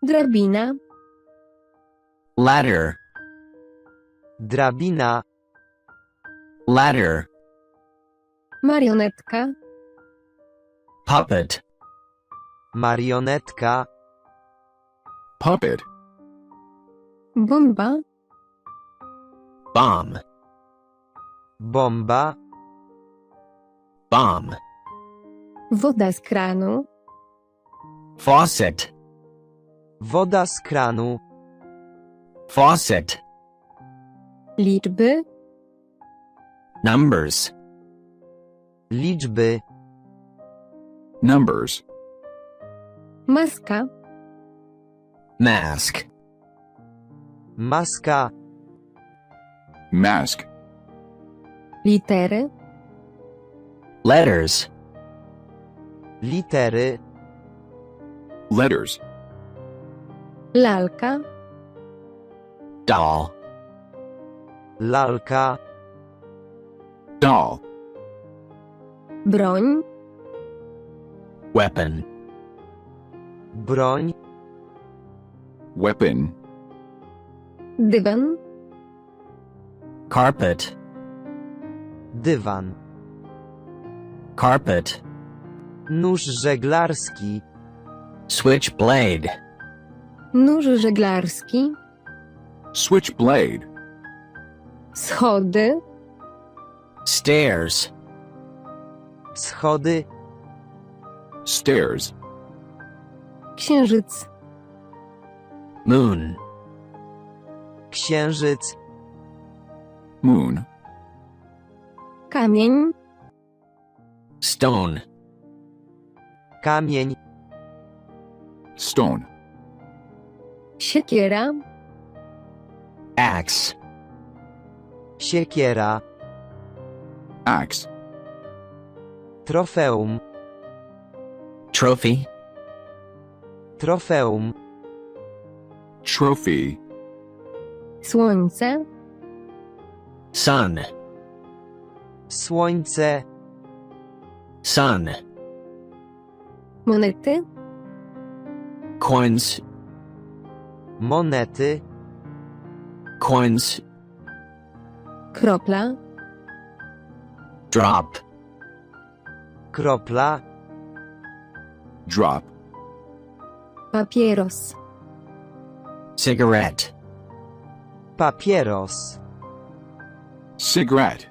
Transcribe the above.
Drabina. Ladder. Drabina. Ladder. Marionetka. Puppet. Marionetka. Puppet. Bomba. Bomb. Bomba. Bomb. Woda z kranu. Faucet. Woda z kranu. Faucet. Liczby. Numbers. Liczby. Numbers. Maska. Mask. Maska. Mask. Litery. Letters. Litery. Letters. Lalka. Doll. Lalka. Doll. Broń. Weapon. Broń. Weapon. Dywan. Carpet. Dywan. Carpet. Nóż żeglarski. Switchblade. Nóż żeglarski. Switchblade. Schody. Stairs. Schody. Stairs. Księżyc. Moon. Księżyc. Moon. Kamień. Stone. Kamień. Stone. Siekiera. Axe. Siekiera. Axe. Trofeum. Trophy. Trofeum. Trophy. Słońce. Sun. Słońce. Sun. Monety. Coins. Monety. Coins. Kropla. Drop. Kropla. Drop. Papieros. Cigarette. Papieros. Cigarette.